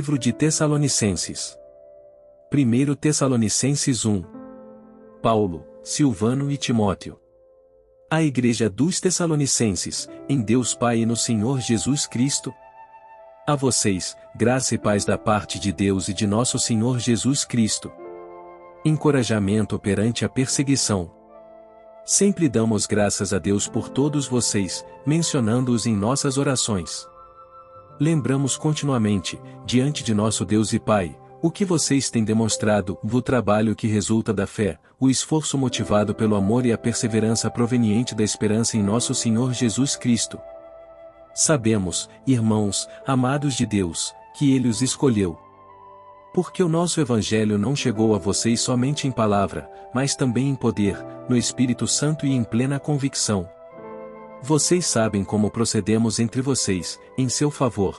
Livro de Tessalonicenses. 1 Tessalonicenses 1. Paulo, Silvano e Timóteo. A Igreja dos Tessalonicenses, em Deus Pai e no Senhor Jesus Cristo. A vocês, graça e paz da parte de Deus e de nosso Senhor Jesus Cristo. Encorajamento perante a perseguição. Sempre damos graças a Deus por todos vocês, mencionando-os em nossas orações. Lembramos continuamente, diante de nosso Deus e Pai, o que vocês têm demonstrado, o trabalho que resulta da fé, o esforço motivado pelo amor e a perseverança proveniente da esperança em nosso Senhor Jesus Cristo. Sabemos, irmãos, amados de Deus, que Ele os escolheu. Porque o nosso Evangelho não chegou a vocês somente em palavra, mas também em poder, no Espírito Santo e em plena convicção. Vocês sabem como procedemos entre vocês, em seu favor.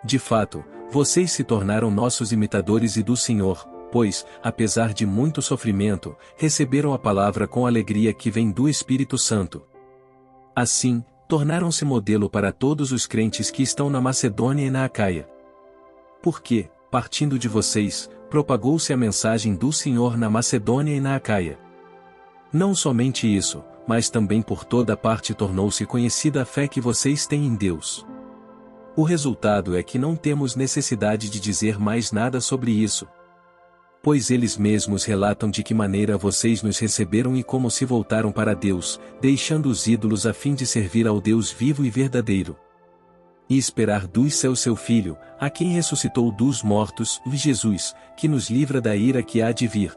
De fato, vocês se tornaram nossos imitadores e do Senhor, pois, apesar de muito sofrimento, receberam a palavra com alegria que vem do Espírito Santo. Assim, tornaram-se modelo para todos os crentes que estão na Macedônia e na Acaia. Porque, partindo de vocês, propagou-se a mensagem do Senhor na Macedônia e na Acaia. Não somente isso, mas também por toda parte tornou-se conhecida a fé que vocês têm em Deus. O resultado é que não temos necessidade de dizer mais nada sobre isso. Pois eles mesmos relatam de que maneira vocês nos receberam e como se voltaram para Deus, deixando os ídolos a fim de servir ao Deus vivo e verdadeiro. E esperar dos céus seu Filho, a quem ressuscitou dos mortos, Jesus, que nos livra da ira que há de vir.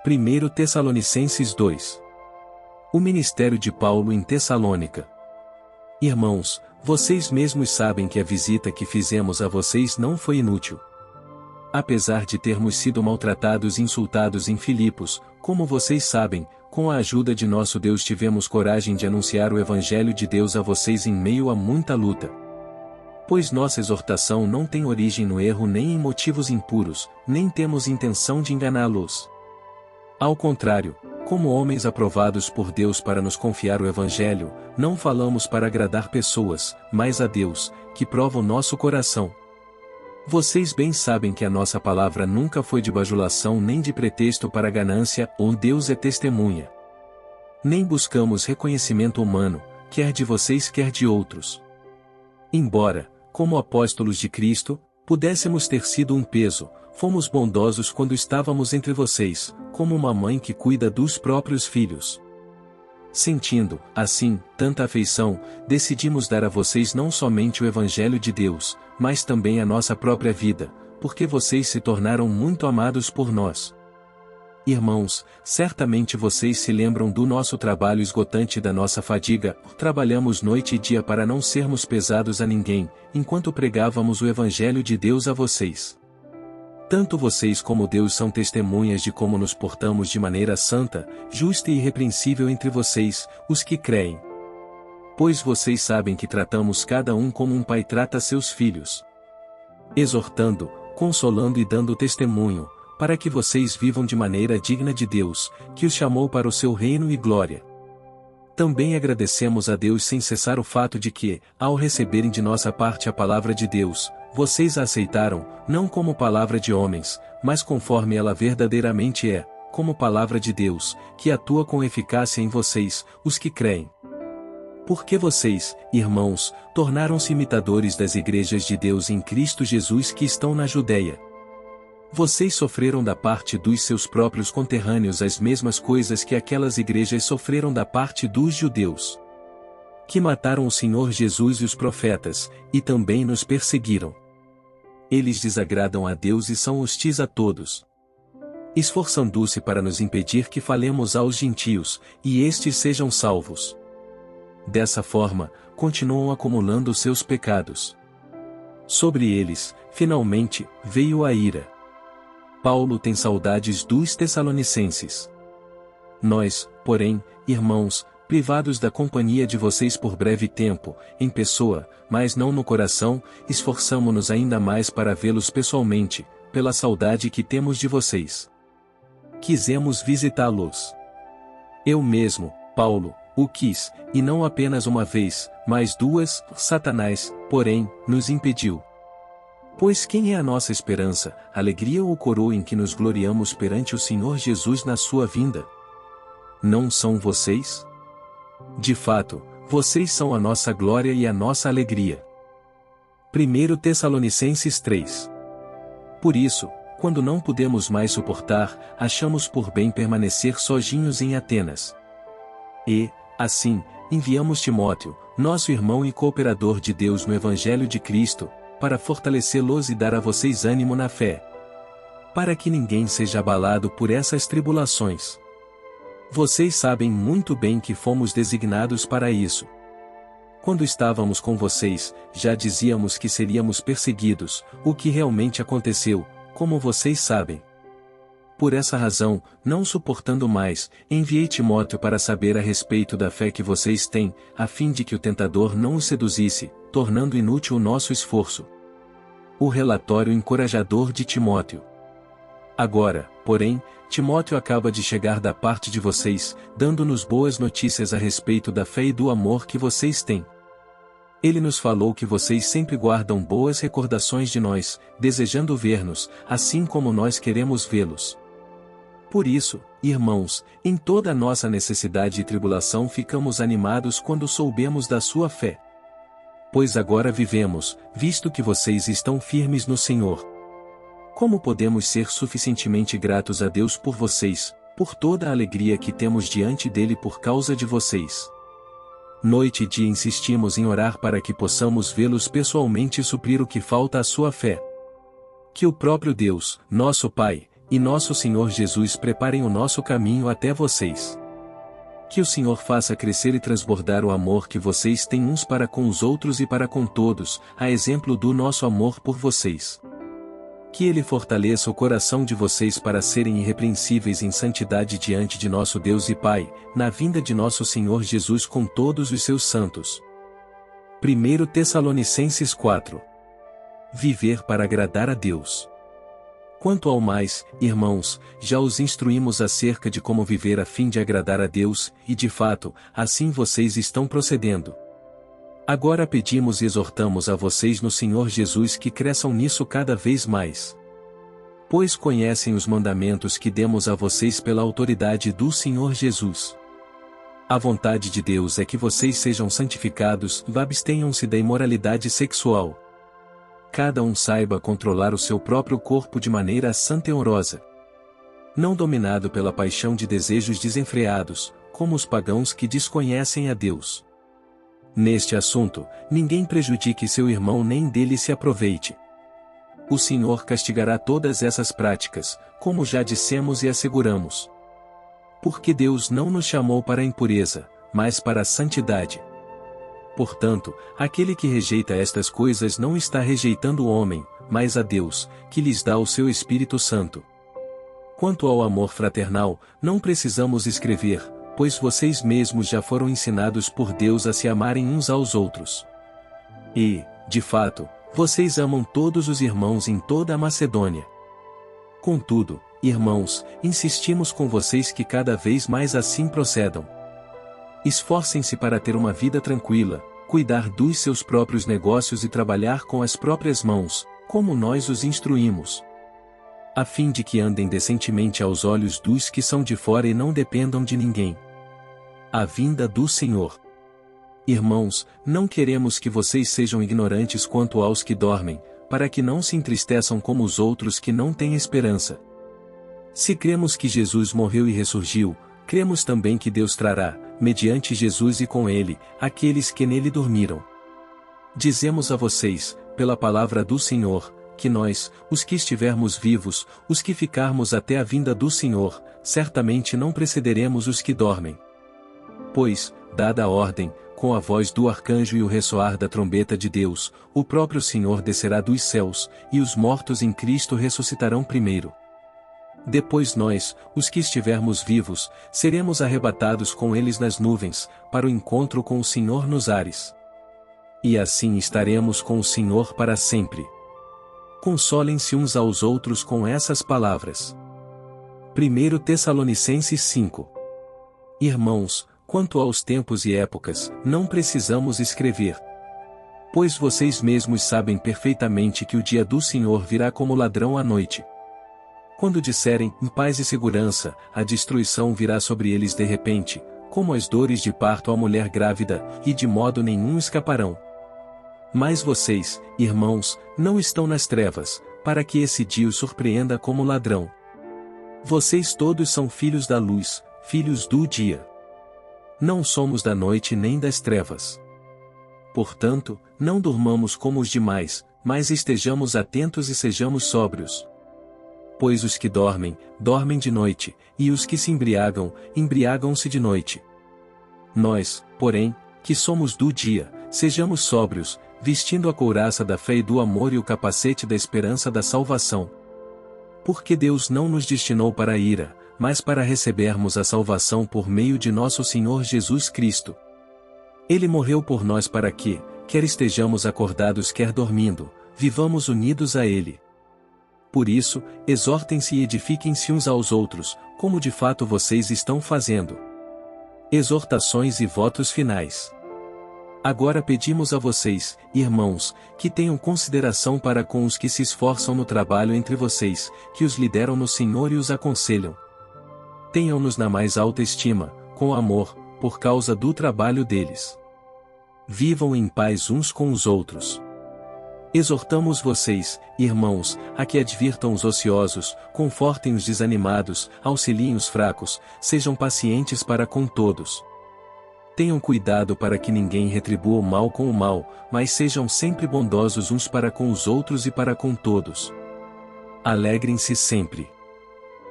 1 Tessalonicenses 2. O ministério de Paulo em Tessalônica. Irmãos, vocês mesmos sabem que a visita que fizemos a vocês não foi inútil. Apesar de termos sido maltratados e insultados em Filipos, como vocês sabem, com a ajuda de nosso Deus tivemos coragem de anunciar o Evangelho de Deus a vocês em meio a muita luta. Pois nossa exortação não tem origem no erro nem em motivos impuros, nem temos intenção de enganá-los. Ao contrário, como homens aprovados por Deus para nos confiar o Evangelho, não falamos para agradar pessoas, mas a Deus, que prova o nosso coração. Vocês bem sabem que a nossa palavra nunca foi de bajulação nem de pretexto para ganância, ou Deus é testemunha. Nem buscamos reconhecimento humano, quer de vocês quer de outros. Embora, como apóstolos de Cristo, pudéssemos ter sido um peso, fomos bondosos quando estávamos entre vocês, como uma mãe que cuida dos próprios filhos. Sentindo, assim, tanta afeição, decidimos dar a vocês não somente o Evangelho de Deus, mas também a nossa própria vida, porque vocês se tornaram muito amados por nós. Irmãos, certamente vocês se lembram do nosso trabalho esgotante e da nossa fadiga, trabalhamos noite e dia para não sermos pesados a ninguém, enquanto pregávamos o Evangelho de Deus a vocês. Tanto vocês como Deus são testemunhas de como nos portamos de maneira santa, justa e irrepreensível entre vocês, os que creem. Pois vocês sabem que tratamos cada um como um pai trata seus filhos. Exortando, consolando e dando testemunho, para que vocês vivam de maneira digna de Deus, que os chamou para o seu reino e glória. Também agradecemos a Deus sem cessar o fato de que, ao receberem de nossa parte a palavra de Deus, vocês a aceitaram, não como palavra de homens, mas conforme ela verdadeiramente é, como palavra de Deus, que atua com eficácia em vocês, os que creem. Porque vocês, irmãos, tornaram-se imitadores das igrejas de Deus em Cristo Jesus que estão na Judeia. Vocês sofreram da parte dos seus próprios conterrâneos as mesmas coisas que aquelas igrejas sofreram da parte dos judeus, que mataram o Senhor Jesus e os profetas, e também nos perseguiram. Eles desagradam a Deus e são hostis a todos, esforçando-se para nos impedir que falemos aos gentios, e estes sejam salvos. Dessa forma, continuam acumulando seus pecados. Sobre eles, finalmente, veio a ira. Paulo tem saudades dos Tessalonicenses. Nós, porém, irmãos, privados da companhia de vocês por breve tempo, em pessoa, mas não no coração, esforçamo-nos ainda mais para vê-los pessoalmente, pela saudade que temos de vocês. Quisemos visitá-los. Eu mesmo, Paulo, o quis, e não apenas uma vez, mas duas, Satanás, porém, nos impediu. Pois quem é a nossa esperança, alegria ou coroa em que nos gloriamos perante o Senhor Jesus na sua vinda? Não são vocês? De fato, vocês são a nossa glória e a nossa alegria. 1 Tessalonicenses 3. Por isso, quando não pudemos mais suportar, achamos por bem permanecer sozinhos em Atenas. E, assim, enviamos Timóteo, nosso irmão e cooperador de Deus no Evangelho de Cristo, para fortalecê-los e dar a vocês ânimo na fé, para que ninguém seja abalado por essas tribulações. Vocês sabem muito bem que fomos designados para isso. Quando estávamos com vocês, já dizíamos que seríamos perseguidos, o que realmente aconteceu, como vocês sabem. Por essa razão, não suportando mais, enviei Timóteo para saber a respeito da fé que vocês têm, a fim de que o tentador não os seduzisse, tornando inútil o nosso esforço. O relatório encorajador de Timóteo. Agora, porém, Timóteo acaba de chegar da parte de vocês, dando-nos boas notícias a respeito da fé e do amor que vocês têm. Ele nos falou que vocês sempre guardam boas recordações de nós, desejando ver-nos, assim como nós queremos vê-los. Por isso, irmãos, em toda a nossa necessidade e tribulação ficamos animados quando soubemos da sua fé. Pois agora vivemos, visto que vocês estão firmes no Senhor. Como podemos ser suficientemente gratos a Deus por vocês, por toda a alegria que temos diante dele por causa de vocês? Noite e dia insistimos em orar para que possamos vê-los pessoalmente e suprir o que falta à sua fé. Que o próprio Deus, nosso Pai, e nosso Senhor Jesus preparem o nosso caminho até vocês. Que o Senhor faça crescer e transbordar o amor que vocês têm uns para com os outros e para com todos, a exemplo do nosso amor por vocês. Que Ele fortaleça o coração de vocês para serem irrepreensíveis em santidade diante de nosso Deus e Pai, na vinda de nosso Senhor Jesus com todos os seus santos. 1 Tessalonicenses 4. Viver para agradar a Deus. Quanto ao mais, irmãos, já os instruímos acerca de como viver a fim de agradar a Deus, e de fato, assim vocês estão procedendo. Agora pedimos e exortamos a vocês no Senhor Jesus que cresçam nisso cada vez mais. Pois conhecem os mandamentos que demos a vocês pela autoridade do Senhor Jesus. A vontade de Deus é que vocês sejam santificados e abstenham-se da imoralidade sexual. Cada um saiba controlar o seu próprio corpo de maneira santa e honrosa. Não dominado pela paixão de desejos desenfreados, como os pagãos que desconhecem a Deus. Neste assunto, ninguém prejudique seu irmão nem dele se aproveite. O Senhor castigará todas essas práticas, como já dissemos e asseguramos. Porque Deus não nos chamou para a impureza, mas para a santidade. Portanto, aquele que rejeita estas coisas não está rejeitando o homem, mas a Deus, que lhes dá o seu Espírito Santo. Quanto ao amor fraternal, não precisamos escrever, pois vocês mesmos já foram ensinados por Deus a se amarem uns aos outros. E, de fato, vocês amam todos os irmãos em toda a Macedônia. Contudo, irmãos, insistimos com vocês que cada vez mais assim procedam. Esforcem-se para ter uma vida tranquila, cuidar dos seus próprios negócios e trabalhar com as próprias mãos, como nós os instruímos. A fim de que andem decentemente aos olhos dos que são de fora e não dependam de ninguém. A vinda do Senhor. Irmãos, não queremos que vocês sejam ignorantes quanto aos que dormem, para que não se entristeçam como os outros que não têm esperança. Se cremos que Jesus morreu e ressurgiu, cremos também que Deus trará, mediante Jesus e com ele, aqueles que nele dormiram. Dizemos a vocês, pela palavra do Senhor, que nós, os que estivermos vivos, os que ficarmos até a vinda do Senhor, certamente não precederemos os que dormem. Pois, dada a ordem, com a voz do arcanjo e o ressoar da trombeta de Deus, o próprio Senhor descerá dos céus, e os mortos em Cristo ressuscitarão primeiro. Depois nós, os que estivermos vivos, seremos arrebatados com eles nas nuvens, para o encontro com o Senhor nos ares. E assim estaremos com o Senhor para sempre. Consolem-se uns aos outros com essas palavras. 1 Tessalonicenses 5. Irmãos, quanto aos tempos e épocas, não precisamos escrever. Pois vocês mesmos sabem perfeitamente que o dia do Senhor virá como ladrão à noite. Quando disserem, em paz e segurança, a destruição virá sobre eles de repente, como as dores de parto à mulher grávida, e de modo nenhum escaparão. Mas vocês, irmãos, não estão nas trevas, para que esse dia os surpreenda como ladrão. Vocês todos são filhos da luz, filhos do dia. Não somos da noite nem das trevas. Portanto, não durmamos como os demais, mas estejamos atentos e sejamos sóbrios. Pois os que dormem, dormem de noite, e os que se embriagam, embriagam-se de noite. Nós, porém, que somos do dia, sejamos sóbrios, vestindo a couraça da fé e do amor e o capacete da esperança da salvação. Porque Deus não nos destinou para a ira, mas para recebermos a salvação por meio de nosso Senhor Jesus Cristo. Ele morreu por nós para que, quer estejamos acordados quer dormindo, vivamos unidos a Ele. Por isso, exortem-se e edifiquem-se uns aos outros, como de fato vocês estão fazendo. Exortações e votos finais. Agora pedimos a vocês, irmãos, que tenham consideração para com os que se esforçam no trabalho entre vocês, que os lideram no Senhor e os aconselham. Tenham-nos na mais alta estima, com amor, por causa do trabalho deles. Vivam em paz uns com os outros. Exortamos vocês, irmãos, a que advirtam os ociosos, confortem os desanimados, auxiliem os fracos, sejam pacientes para com todos. Tenham cuidado para que ninguém retribua o mal com o mal, mas sejam sempre bondosos uns para com os outros e para com todos. Alegrem-se sempre.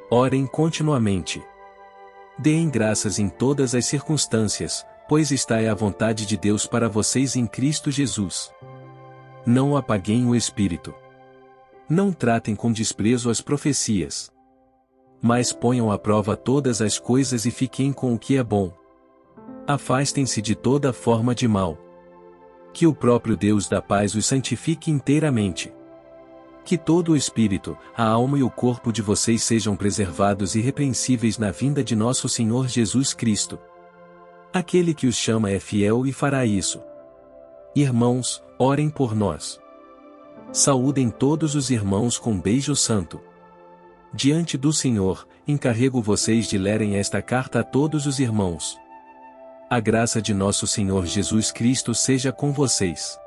Orem continuamente. Deem graças em todas as circunstâncias, pois esta é a vontade de Deus para vocês em Cristo Jesus. Não apaguem o espírito. Não tratem com desprezo as profecias. Mas ponham à prova todas as coisas e fiquem com o que é bom. Afastem-se de toda forma de mal. Que o próprio Deus da paz os santifique inteiramente. Que todo o espírito, a alma e o corpo de vocês sejam preservados irrepreensíveis na vinda de nosso Senhor Jesus Cristo. Aquele que os chama é fiel e fará isso. Irmãos, orem por nós. Saúdem todos os irmãos com beijo santo. Diante do Senhor, encarrego vocês de lerem esta carta a todos os irmãos. A graça de nosso Senhor Jesus Cristo seja com vocês.